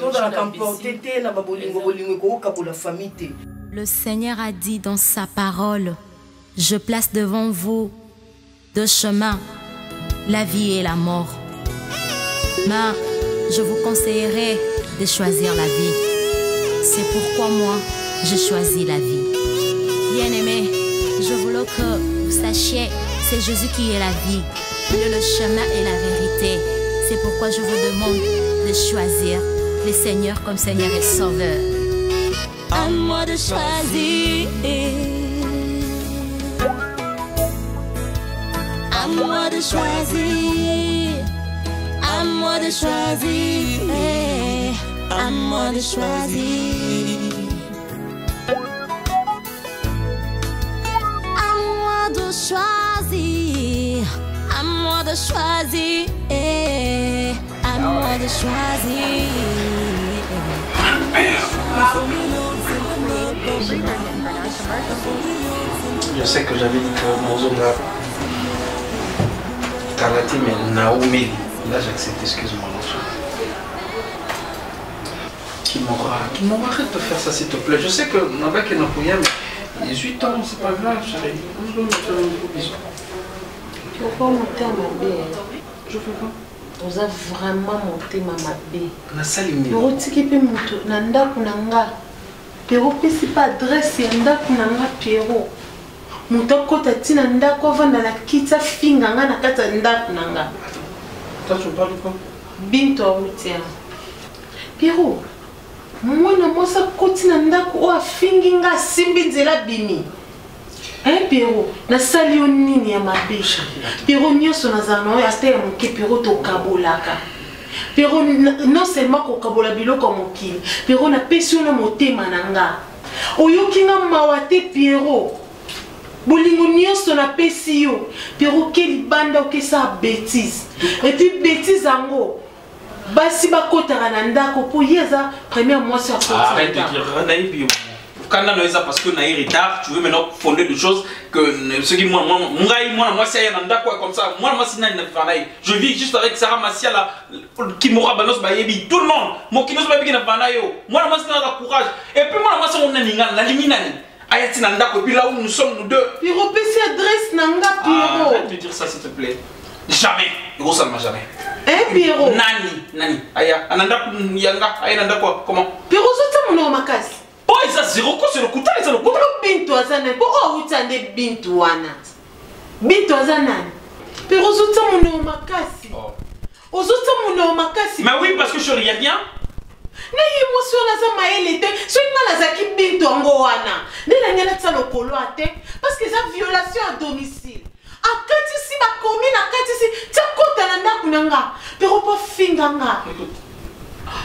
tozalaka mporte te na babolingo bolingo ekokokabola famille te. Le Seigneur a dit dans sa parole, je place devant vous deux chemins, la vie et la mort. Mais je vous conseillerais de choisir la vie. C'est pourquoi moi, je choisis la vie. Bien-aimés, je voulais que vous sachiez, c'est Jésus qui est la vie, le chemin et la vérité. C'est pourquoi je vous demande de choisir le Seigneur comme Seigneur et Sauveur. À moi de choisir. À moi de choisir. À moi de choisir. À moi de choisir. À moi de choisir. À moi de choisir. À moi de choisir. Je sais que j'avais dit que Mozonga Karate, mais Naomi, là j'accepte, excuse-moi. Kimora, arrête de faire ça s'il te plaît. Je sais que Nabak est Napoléon, mais 18 ans, c'est pas grave, chérie. Je veux pas. Vous avez vraiment monté ma mabé. On a salimé. Pour t'équiper moto, nanda kunanga. Pero pesi pas adresse nanda kunanga Pierrot. Moto kota tina nda ko vanda la kita finga nga na kata nda kunanga. Toi tu parles de quoi? Binto otia. Pierrot. Mwana mosa koti na nda ko afingi nga simbi nzela bimi. Hein Pierrot, na sali nini ya mabe. Pierrot nyoso na zano ya ste ya moke Pierrot to kabolaka. Pierrot non seulement ko kabola biloko mokili, Pierrot na pesi na motema nanga. Oyoki nga mawate Pierrot. Bolingo nyoso na pesi yo. Pierrot keli banda okesa bêtise. Et puis bêtise ango. Basi bakotaka na ndako po yeza première mois sur la arrête de dire naïbi. Quand on a parce qu'on a eu retard, tu veux maintenant fonder des choses que ce qui moi c'est un d'accord comme ça. Moi c'est je vis juste avec Sarah Massia là qui m'aura banos bayebi tout le monde. Mon qui nous bayebi qui n'a pas naïo. Moi c'est un courage. Et puis moi c'est on a la liminani. Ayati nanda ko puis là où nous sommes nous deux. Pierrot PC adresse nanga Pierrot. Arrête de dire ça s'il te plaît. Jamais. Gros ça ne m'a jamais. Hein Pierrot. Nani. Aya ananda yanga aya nanda quoi comment? Pierrot ça mon makasi. Oh, ils ont zéro quoi, c'est le couteau, ils ont le couteau. Bintu azana, pourquoi vous avez bintu wana? Bintu azana. Pero zoutsa mon makasi. Oh, zoutsa mon makasi. Mais oui, parce que je regarde bien. Na émotion na za maele te, so ngala za ki bintu ngo wana. Ndela ngala tsa lokolo ate parce que ça violation à domicile. Akati si ba komi na kati si tsa kota na ndaku nanga. Pero po finganga.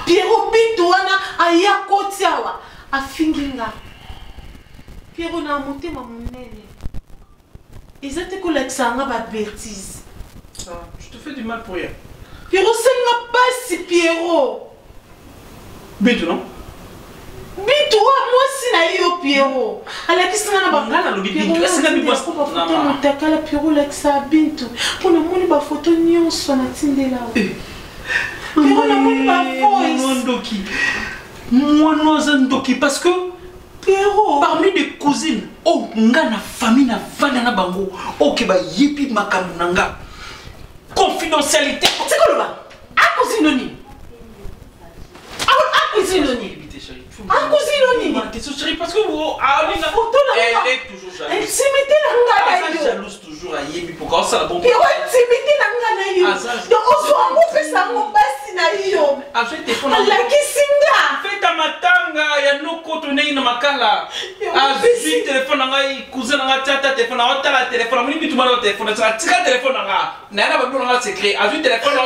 Pero bintu wana aya kotiawa. Afinginga Pierrot na motema monene ezate ko lexanga ba bêtise. Je te fais du mal pour rien. Pierrot senga pas si Pierrot. Bintu non? Bintu moi si na yo Pierrot. Alakisi na bangana lobi Bintu. Est-ce que bibo na mutakala Pierrot lakisa Bintu. Pona moni ba photo nyonso na tindela. Pierrot na moni ba voice. Moi Ndoki parce que Pierrot parmi des cousines oh nga na famille na vanda na bango OK ba yipi makambo nanga confidentialité c'est quoi le ba a cousine ni a cousine ni parce que vous elle est toujours jalouse. Elle s'imitait la jalouse toujours à Yebi pourquoi ça la bombe. Elle s'imitait la donc on se fait ça mon basi na yo. Achète téléphone. La kisinga. Fais ta matanga ya no kotonei na makala. Azui téléphone ngai cousin nga tata téléphone na tala téléphone moni bitu mala téléphone ça tika téléphone nga. Na na ba nga secret. Azui téléphone na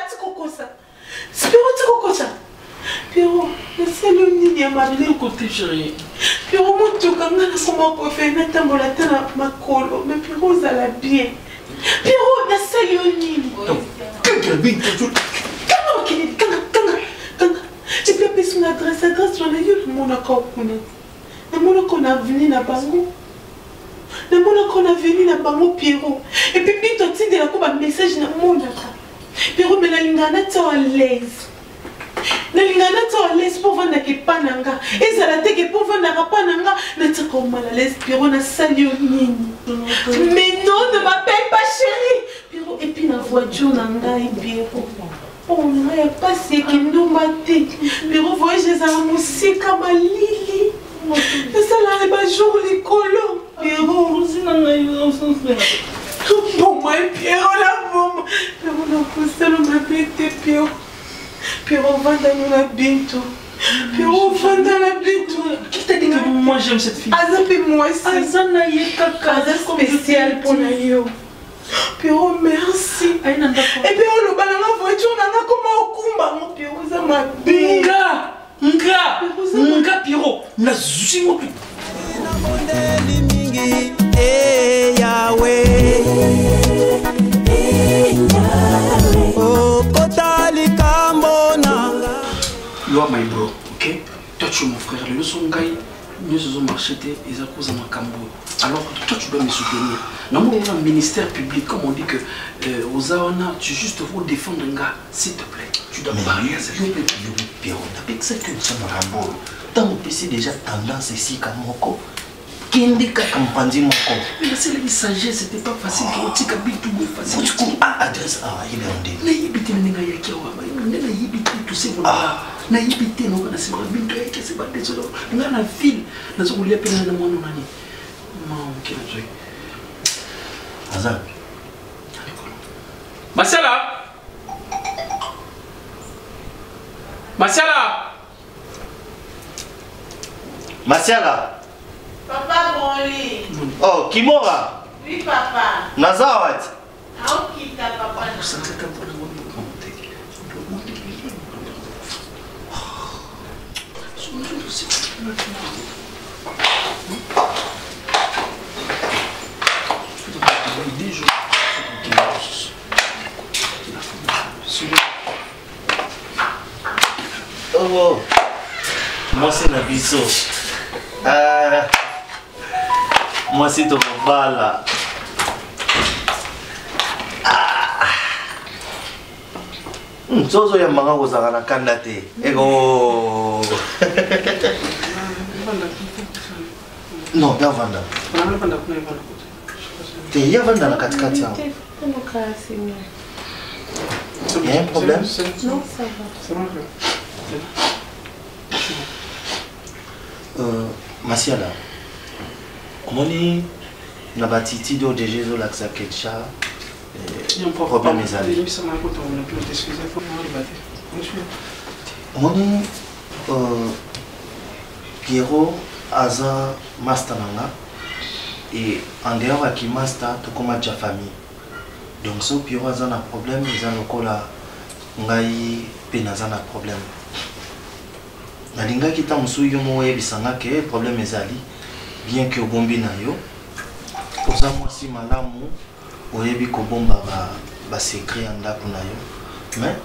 tikokosa. Pierrot, c'est le nid à ma vie. Côté chérie. Pierrot, mon Dieu, quand on a comment pour faire une tambour la tête à ma colo, mais Pierrot, ça l'a bien. Pierrot, c'est le nid. Tu peux appeler son adresse, j'en ai eu le monde à connaître. Le monde qu'on a venu na bango. Le monde qu'on a venu na bango, Pierrot. Et puis, tu as dit de la coupe un message na monde. Pierrot, mais la ligne est à l'aise. Na lingana to laisse pour vendre que pananga et ça la teke pour vendre pananga na tiko mal à l'aise Pierrot na salio nini mais non ne m'appelle pas chérie Pierrot et puis na voiture nanga et Pierrot oh non y a pas ce qui nous maté Pierrot voyage les musique malili ça là les bas jour les colons Pierrot aussi nanga yo bon moi Pierrot la bombe Pierrot na poussé le m'appelle Pierrot Pierrot vanda na Bintu. Pierrot vanda na Bintu. Qui t'a dit que moi j'aime cette fille? Azap et moi aussi. Azana ye kaka. Azap spécial pour la yo. Pierrot merci. Et puis on le balance la voiture nana comment okumba mon Pierrot ça m'a bien. Nga Pierrot. Na zimo. You are my bro, ok? Toi tu es mon frère, le son gars, nous sommes marché et ça cause ma cambo. Alors toi tu dois me soutenir. Dans mon ministère public, comme on dit que aux Awana, tu juste faut défendre un gars, s'il te plaît. Tu dois parler à cette fille. Pierrot, t'as pas que ça que nous sommes en rambo. Dans mon PC déjà tendance ici comme mon Kindika Kampandi Moko. Mais c'est la sagesse, c'était pas facile. Tu habites tout facile. Tu connais adresse à il est en dé. Na yibiti ninga yaki wa ba. Na yibiti tout c'est voilà. Na yibiti no kana se ba bintu yake se ba dezo. Na na ville na zo kulia pena na mwana nani. Mama kila joy. Azan. Marcela. Marcela. Marcela. Papa Bonli. Oh, Kimora. Oui, papa. Nazawat. Aokita, papa. Oh, moi c'est Nabiso. Moi c'est ton bala. Zozo ya manga kozaka na kanda te. Ego. Non, ya vanda. Te ya vanda na katikati yao. Il y a un problème? Non, ça va. Masiala, omoni na batiti do deje zo laksa ketcha problème ezali omoni Pierrot aza master nanga et en dehors aki master tokoma ja famille donc so Pierrot aza na problème eza lokola ngai pe naza na problème nalinga kita musu yo mo yebisanga ke problème ezali bien que obombi na yo oza mwasi malamu oyebi kobomba ba secret ya ndako na yo mais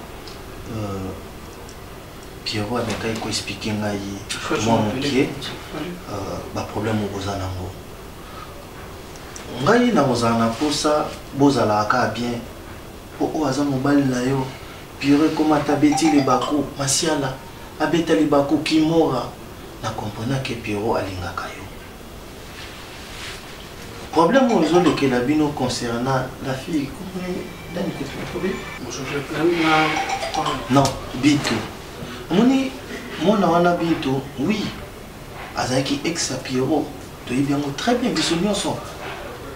Pierrot ameka ko expliquer ngai moi mokie ba problème okoza nango ngai na kozana posa bozala ka bien o aza mobali na yo Pierrot comme tabeti le bako masiala abeta le bako kimora na comprendre que Pierrot alingaka yo problème ozo lekela bino concernant la fille non Bito moni mona wana Bito oui azaki ex à Pierrot to bien très bien biso nyonso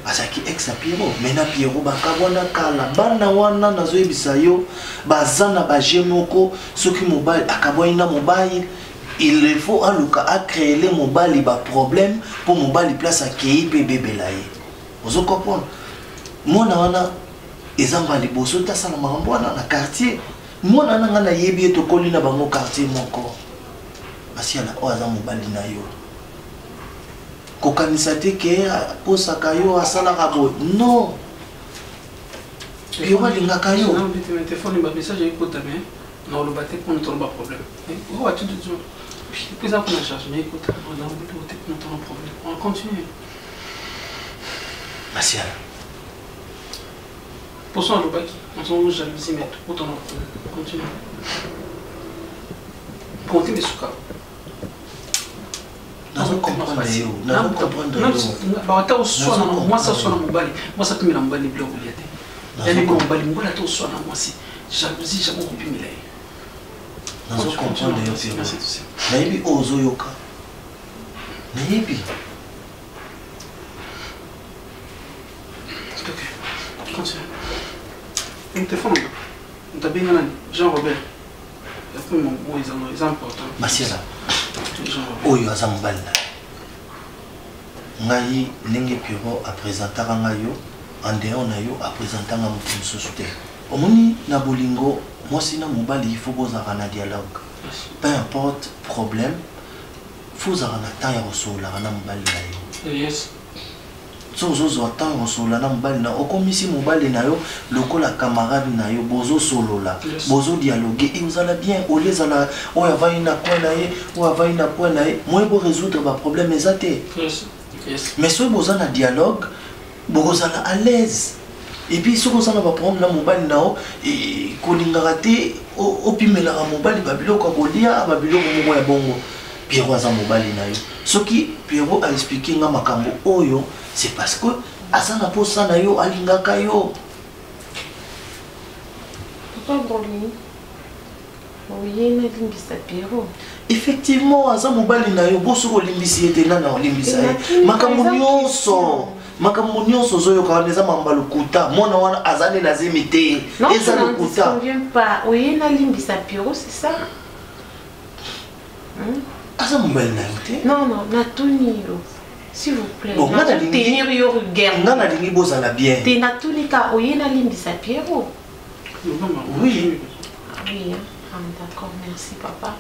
azaki ex à Pierrot mais na Pierrot bakabona kala bana wana nazoyebisa yo bazana ba jemoko soki mobile akabona na mobile il faut aluka à créer les mobile ba problème pour mobile place à KIP bébé là vous comprenez mona wana ezamba liboso ta sala makambo wana na quartier mona nanga na yebi to kolina bango quartier moko asiala o aza mobali na yo kokanisa te ke posaka yo asala rabo non Pierrot alingaka yo non mais téléphone ba message écoute bien na lo baté pour notre problème on va tout de suite puis ça pour la charge mais écoute on a notre problème on continue asiala pour ça le baki on s'en jalousie mais autant continue continue suka nazo comprendre yo nazo comprendre yo ba ta uswana moi ça sona mobali moi ça pimela mobali bloc liate yani ko mobali mbola ta uswana moi si jalousie jamais ko pimela nazo comprendre yo c'est nayebi ozo yoka nayebi continue un téléphone on t'a bien Jean Robert après mon ils important masiala oyo aza mobali ngai ndenge Pierrot apresentaka ngai yo en dehors na yo apresentanga moto mosusu te omoni na bolingo mwasi na mobali il faut bozala na dialogue peu importe problème faut zala na temps ya kosololaka na mobali na yo yes so ozozwa ntango osolola na mobali na okomisi mobali na yo lokola camarade na yo bozosolola bozodialogue e ozala bien olie ezala oyo avai na coin na ye oyo avai na point na ye moye borésoudre baproblème eza te mais soki boza na dialogue bokozala à l'aise et puis soki oza na baproblème na mobali na yo kolingaka te opimelaka mobali babiloko ya kolia babiloko moko ya bongo Pierrot aza mobali na yo soki Pierrot a expliqué nga makambo oyo c'est parce que aza na posa na yo alingaka yo papa Broli oyena limbisa Pierrot effectivement aza mobali na yo boso olimbisi ete nana olimbisa ye makambo nyonso ozoyoka wana eza mamba lokuta mwana wana azali na zemi te eza lokuta oyena limbisa Pierrot c'est ça aza mobali na yo te non natunilo s'il vous plaît bon tenir yo guerre nga nalingi bozala bien te natunika oyena limbisa Pierrot oui d'accord merci papa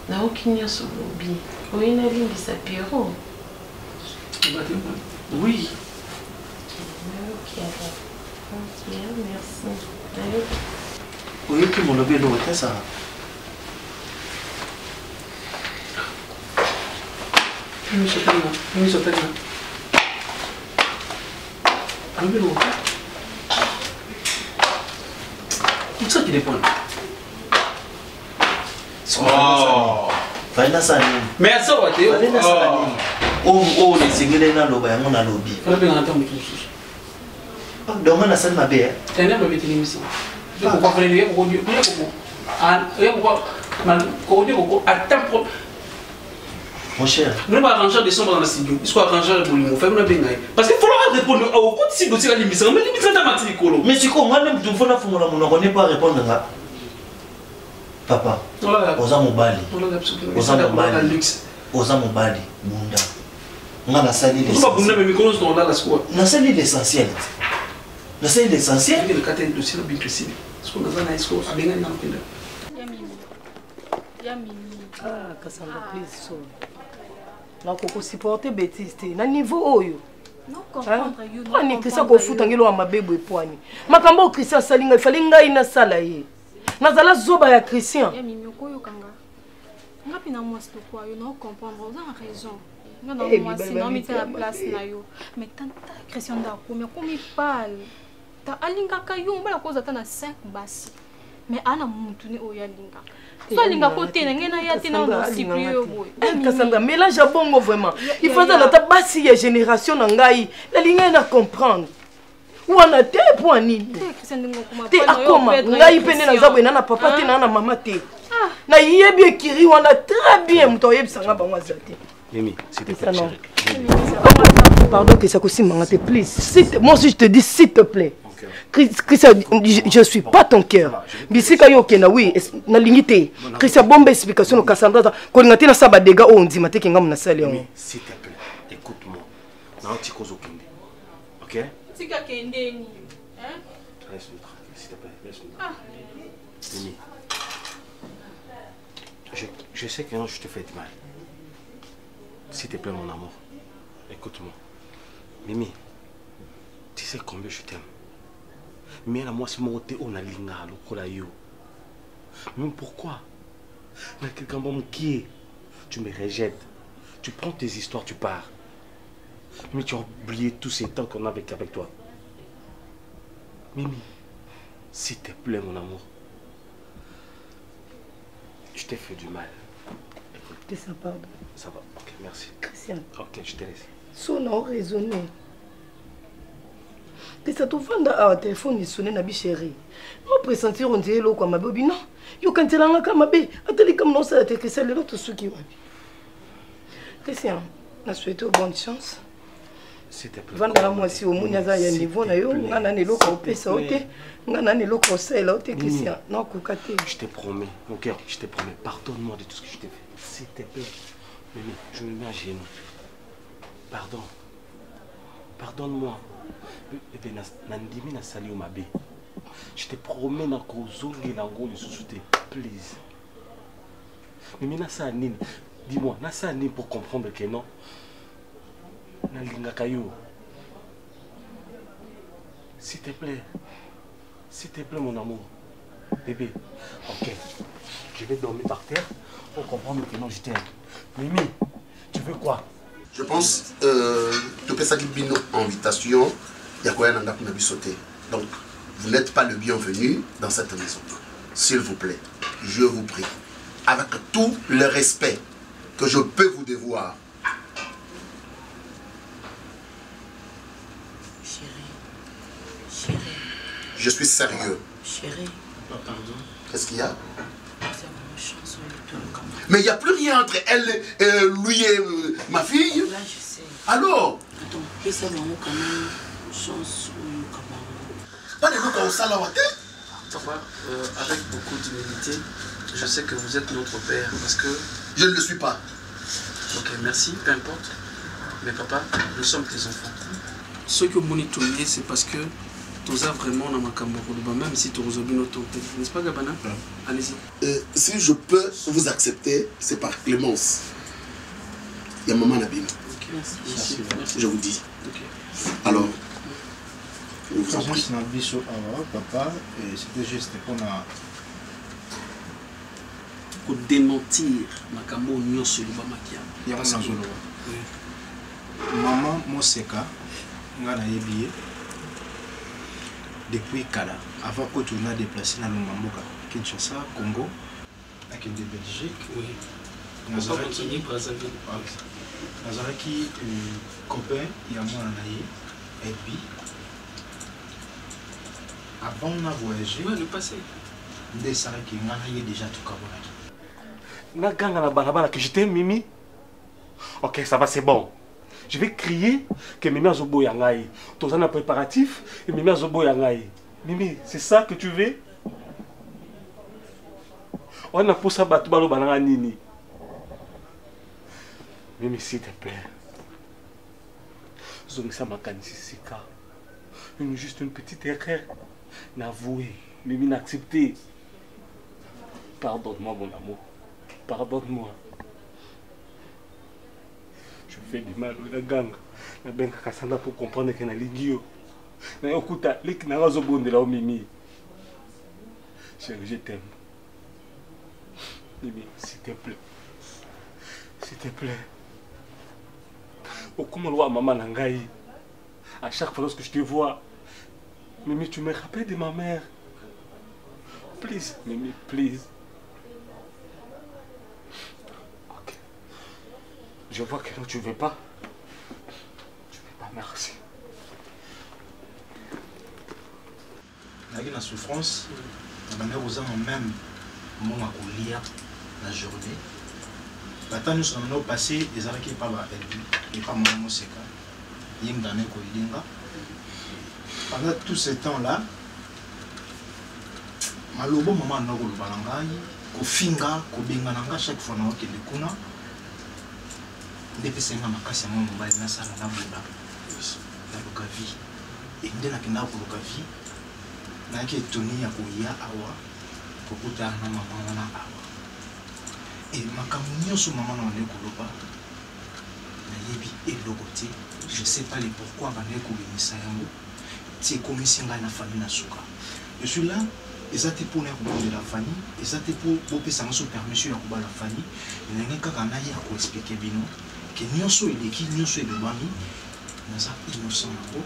naoki nyonso lobi oyena limbisa Pierrot oui merci oyoki molobi eloko te ça Ini sotelna. Allo bello. Isso qui dépend. Oh. Faina sani. Mais ça va te. Faina sani. Oh les singile na loba yango na lobi. Fala bem na tamu tusu. Donc on a ça mabe. Tena lobi tinimisa. Ko kwa fale ye ko dio. Ye ko ko attends. Mon cher. Nous pas arranger des sons dans la studio. Il faut arranger le boulot. Faire une bien. Parce qu'il faut répondre au côté si dossier la limite. Mais limite ça m'a dit colo. Mais c'est quoi moi même tu faut la fumula mon on n'est pas répondre là. Papa. Oza mobali. Oza mobali. Oza mobali. Bunda. Nga na sali les. On va bunda mais micro dans là la squat. Na sali l'essentiel. Na sali l'essentiel. Le cas de dossier bien précis. Ce qu'on a dans esco abenga na mpenda. Yamini. Ah, Cassandra, please so. nakoko supporter bêtise te na niveau oyo ani Christian kofuta ngelo wa mabebo epwani makambo Christian salinga ifali ngai na sala ye nazala zoba ya Christian puis na moi c'est quoi, non comprendre, vous avez raison. Non moi sinon mais la place na yo. Mais tanta Christian d'ako, mais comme il parle. Ta alinga kayo mbala cause ata na 5 basi. Mais ana muntu ni oya linga. So linga côté na ngena ya tina ndo siprio boy. Cassandra mélange bongo vraiment. Il faut dans ta basi ya génération na ngai. La linga na comprendre. Wana te point nini. Te akoma ngai pene na zabwe na papa te na mama te. Na yebi ekiri wana très bien muto yebisanga bango azate. Mimi, s'il te plaît. Pardon que ça aussi mangate please. Moi aussi je te dis s'il te plaît. Christian, je suis pas ton cœur. Bisika yo kena oui, na lingité. Christian bombe explication no Cassandra ko ngati na saba dega o ndima te kinga mna sale on. S'il te plaît, écoute-moi. Na oti kozo kende. OK? Sika kende ni. Hein? Laisse-le tranquille, s'il te plaît, laisse-le. Mimi. Je sais que non, je te fais du mal. S'il te plaît, mon amour, écoute-moi. Mimi, tu sais combien je t'aime. Mais là, moi, c'est mon côté, on a l'inga, le colayo. Mais pourquoi? Mais quelqu'un qui est, tu me rejettes. Tu prends tes histoires, tu pars. Mais tu as oublié tous ces temps qu'on a avec toi. Mimi, s'il te plaît, mon amour. Je t'ai fait du mal. Que ça pardon. Ça va, ok, merci. Christian. Ok, je te laisse. Son raisonné. Que ça te vende à téléphone, il sonne na bi chérie. On pressentir on dirait lo quoi ma bobi non. Yo quand il a kama be, ateli comme non ça que c'est l'autre ce qui va. Christian, na souhaite bonne chance. S'il te plaît. Vendre la moi si au monde ya ya niveau na yo, ngana ne loko pesa ote, ngana ne loko sela ote Christian. Non kokate. Je te promets, mon cœur, je te promets, pardonne-moi de tout ce que je t'ai fait. S'il te plaît. Mimi, je me mets à genoux. Pardon. Pardonne-moi. Nandimi na sali mabe. Je te promets na kozongi lango le sous-souté. Please. Mimi na sa nini. Dis-moi, na sa nini pour comprendre que non. Na linga kayo. S'il te plaît. S'il te plaît, mon amour. Bébé. Ok. Je vais dormir par terre pour comprendre que non, je t'aime. Mimi, tu veux quoi? Je pense que tu ça qui une invitation. Il y a quoi un sauté. Donc, vous n'êtes pas le bienvenu dans cette maison. S'il vous plaît, je vous prie, avec tout le respect que je peux vous devoir. Chérie. Je suis sérieux. Chérie. Pardon. Qu'est-ce qu'il y a? Mais il n'y a plus rien entre elle, lui et ma fille. Là, je sais. Alors? Attends, et ça va quand même chance ou comment? Pas de nous comme ça là, Papa, avec beaucoup d'humilité, je sais que vous êtes notre père parce que... Je ne le suis pas. Ok, merci, peu importe. Mais papa, nous sommes tes enfants. Ce que vous m'avez c'est parce que tu as vraiment dans ma caméra, même si tu as résolu notre tête. N'est-ce pas, Gabana? Allez-y. Si je peux vous accepter, c'est par clémence. Il y a maman Nabine. Merci. Je vous dis. Okay. Alors, moi, c'est un biseau papa, et c'était juste pour démentir ma caméra sur le Bamakia. Il y a un maman, moi, c'est quand on a ébié depuis Kala, avant que tu n'as déplacé dans le Mamboka, Kinshasa, Congo, avec de Belgique. Oui. Nazaraki, copain, il y a moi en et puis, avant on a voyagé, oui, le passé. Des Saraki, on a déjà tout comme Na ganga na balabala que je t'aime, Mimi. Ok, ça va, c'est bon. Je vais crier que Mimi a zobo yangai. Tous un préparatif et Mimi a zobo yangai. Mimi, c'est ça que tu veux? On a pour ça battu balo banana nini. Mimi, s'il te plaît. Zongisa makanisi sika. Juste une petite erreur. N'avouer. Mimi n'a accepté. Pardonne-moi, mon amour. Pardonne-moi. Je fais du mal à la gang. Je vais Cassandra pour comprendre que je suis idiot. Je vais écouter les qui n'ont pas de la Mimi. Chérie, je t'aime. Mimi, s'il te plaît. S'il te plaît. Comment le maman Nangaï? À chaque fois que je te vois, Mimi, tu me rappelles de ma mère. Please, Mimi, please. Ok. Je vois que non, tu veux pas. Tu veux pas, merci. Nagi na souffrance, na bande aux gens même mon à lire la journée. Bata nous sommes au passé, les arrêts qui pas ba Elbi et pas maman Seka. Yim dané ko linga. Pendant tout ce temps-là, malobo maman na ko balangai, ko finga, ko benga nanga chaque fois na ko le kuna. Depuis c'est makasi ya mama mbali na sala na bunda. La lokavi. Et ndena kina ko lokavi. Na ke toni ya ko ya awa. Ko kuta na mama wana awa. Et makambo nyonso mama na ne koloba. Na yebi elokoti. Je sais pas les pourquoi ba ne ko binisa yango. Ti komisi ngai na famille na suka. Je suis là. Ezate pour les rebonds de la famille, ezate pour bopé ça sous permission à la famille. Il n'y a qu'à naïa à expliquer bino que nyonso eleki nyonso elobami naza innocent nango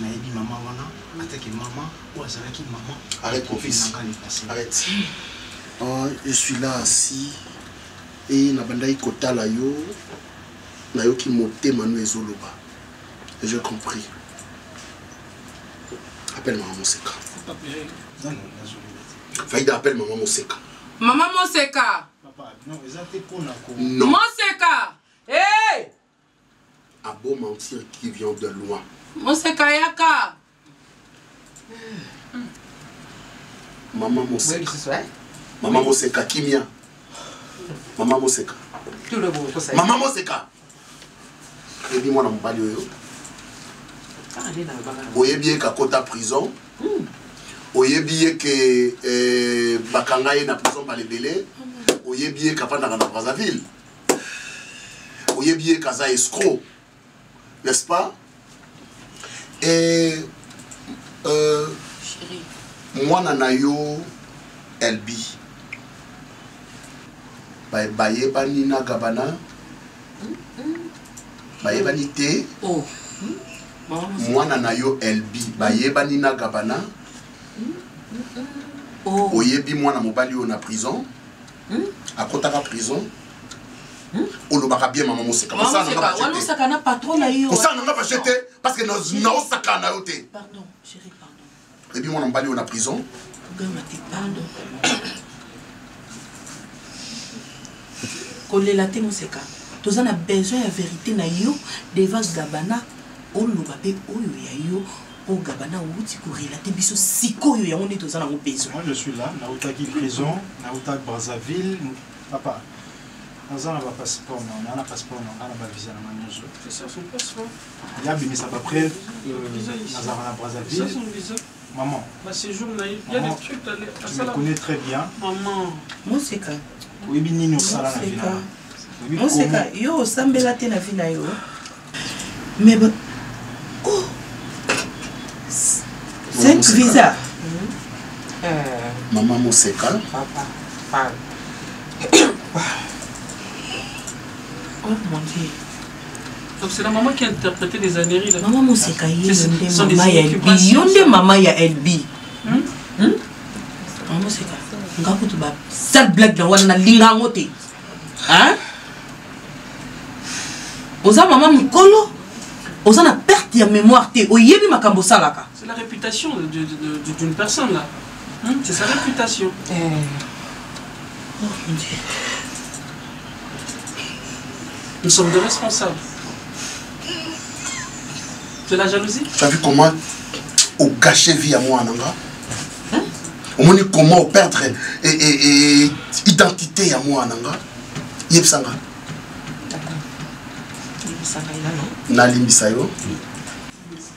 nayebi maman wana atake maman ou azalaki maman. Arrête ton fils. Arrête. Je suis là assis et nabandai kotala yo nayoki motema no ezoloba. Et j'ai compris. Appelle maman Moseka. Faïda appelle maman Moseka. Maman Moseka. Papa, non, ezate pour na ko. Non. Moseka. Hey! A beau mentir qui vient de loin. Moseka yaka. Maman Moseka. Maman Moseka Kimia. Maman Moseka. Tout le monde. Maman Moseka. Et dis moi na mbali yo. Oyebi ka kota prison. Oyebi que bakanga na prison par les délais. Oyebi ka fanda na Brazzaville. Oyebi kaza escroc. N'est-ce pas? Et moi nanayo Elbi. Baye bani na gabana. Baye bani te. Oh. Moi nanayo Elbi. Baye bani na gabana. Oyebi moi na mobali na prison. À kotaka prison. Olobaka bien maman Moseka. Maman Moseka, wana osaka na patron na yo. Pour ça nanga pas jeté parce que na osaka na yote. Pardon, chérie, pardon. Et puis moi na mobali na prison. Pardon. Kolela te Moseka. Toza na besoin ya vérité na yo devant Gabana. Oloba pe oyo ya yo. Pour Gabana outi ko relater biso sikoyo ya onde toza na mo besoin. Moi je suis là, na utaki prison, na utaki Brazzaville, papa. On a un passeport, on a un passeport, on a un visa. C'est ça son passeport. Il y a bien ça à peu près. Nazarana Brazzaville. C'est ça son visa. Maman. Ma séjour, il y a des trucs à la salle. Tu me connais très bien. Maman. Moseka. Oui, Binino Sala na vina. Moseka, yo sambela te na vina yo. Mais bon. Oh. 5 visas. Maman Moseka. Papa. Parle. Oh mon Dieu. Donc c'est la maman qui a interprété des âneries là. Maman Moseka yonde maman ya Elbi. Maman Moseka. Ngako tu ba sale blague na wana na linga ngote. Hein? Oza maman mikolo. Oza na perte de mémoire te. Oyebi makambo salaka. C'est la réputation d'une personne là. C'est sa réputation. Oh mon Dieu. Nous sommes des responsables. C'est la jalousie. Tu as vu comment on gâchait vie à moi, Nanga? On m'a dit comment on perdre et identité à moi, Nanga? Yepsanga. Nalimbisa yo.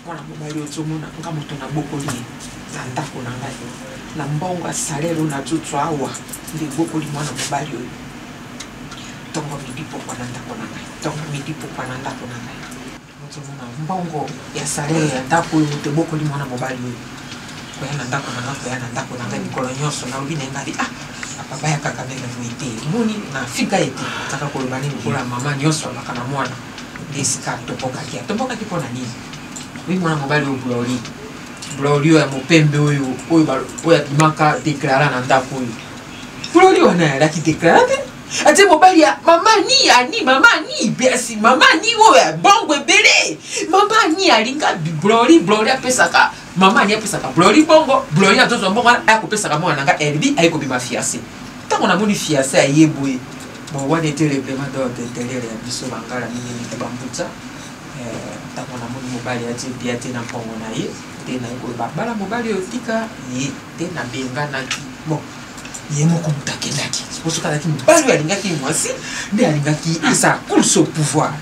Voilà, mobali ozomona nga moto na bokoli na ndako na ngai na mbongo salero na tutsu awa nde bokoli mwana mobali oyo tongo midi pokwa na ndako na ngai tongo midi pokwa na ndako na ngai ozomona mbongo ya salero ya ndako oyo moto bokoli mwana mobali oyo koya na ndako na ngai koya na ndako na ngai mikolo nyonso na obi na ngai papa ya Kakamega voité moni na fika ete taka kolobani mkola mama nyoswa makana mwana desika topoka ki pona nini oui mwana mobali oblori blori ya mopembe oyo abimaka déclara na ndako oyo blori wana yalaki déclara ate mobali ya mama ni besi mama ni oyo bongo ebele mama ni alinga blori apesaka mama ni apesaka blori bongo blori atozwa mbongo ayakopesaka mwana nanga elbi ayekobima fiancé ntango namoni fiancé ayeboye bon wana ete règlement d'ordre intérieur ya biso bangala mingi bambutsa ntango namoni mobali atie bia te na mpongo na ye te nayekoloba bala mobali oyo tika ye te nabenganaki bon ye moko moto akendaki osokazaki mobali oyo alingaki mwasi nde alingaki asa course au pouvoir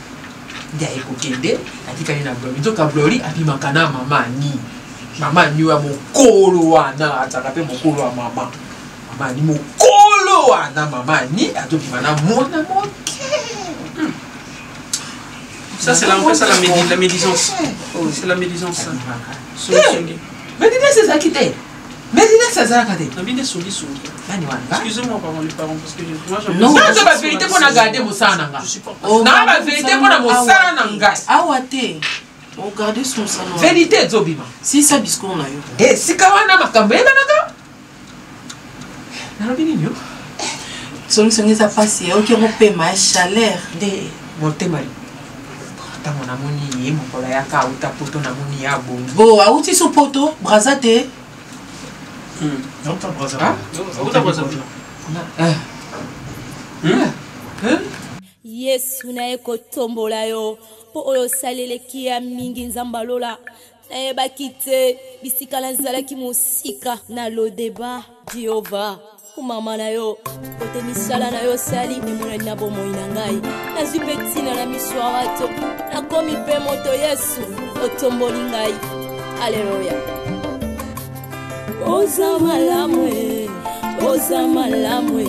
nde ayekokende atikali na blori nzoka blori abimaka na mama ni oyo ya mokolo wana azaka mpe mokolo wa mama ni mokolo wana mama ni azobima na mwana moke. Ça, c'est la médisance. Oh, c'est la médisance. Médisance, c'est ça qui t'est. Médisance, c'est ça qui t'est. Excusez-moi, pardon, les parents, parce que moi, j'aime non, c'est la vérité pour garder mon sang. Non, la vérité pour mon sang. Ah, ouais, regardez son sang. Vérité, Zobima. Si ça biscuit, on a eu. Eh, si Kawana m'a cambré, Manaka. Narabini, son ça passe, ok, on paie ma chaleur. De mon témari. Mon amoni, mon collègue, a outa poto namoni ya bon. A outi so poto, brazate. Non, pas brazate. Outa brazate. Yesu na eko tombola yo po oyo salele kia mingi nzambalola na yebaki te bisika na nzalaki mosika na lodeba Jehova kumama na yo kote misala na yo sali emonani na bomoi na ngai nazwi mpe ntina na miso ya bato nakomi mpe moto Yesu otomboli ngai aleluya. Oza malamu oza malamu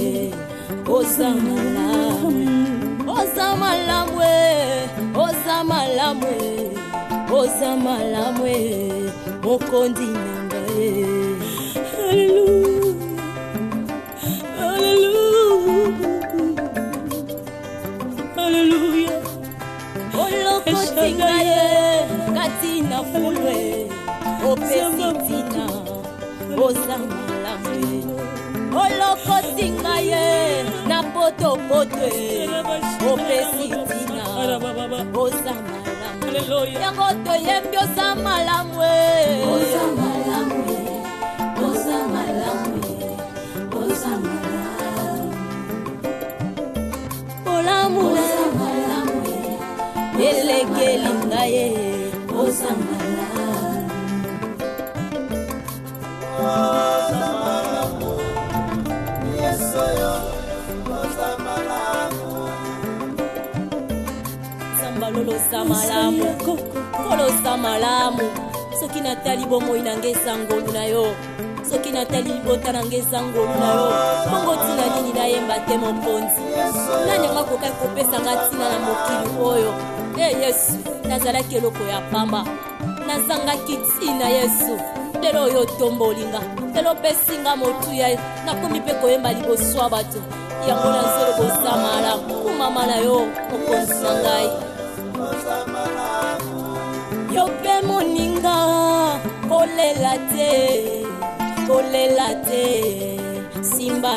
oza malamu oza malamu oza malamu oza malamu mokondi na ngai haleluya haleluya olokotinga ye kati na fulwe opesitina oza malamu olokotinga ye na potopotwe opesitina oza malamu yango toyembi oza malamu oza malamu oza malamu oza malamu olamu oza malamu elekeli ngaye oza malamu oza malamu yesoyo oza malamu sambalolo oza malamu kolo oza malamu soki natali bomoi nange eza ngolu na yo soki natali libota nange eza ngolu na yo bongo ntina nini nayemba te mokonzi nani yango akokai kopesanga ntina na mokili oyo e Yesu nazalaki eloko ya pamba nazangaki ntina Yesu lelo oyo otombolinga lelo opesinga motuya nakomi mpe koyemba liboso ya bato yango nazolo boza malamu kumama na yo mokonzi na ngai yo mpe moninga kolela te simba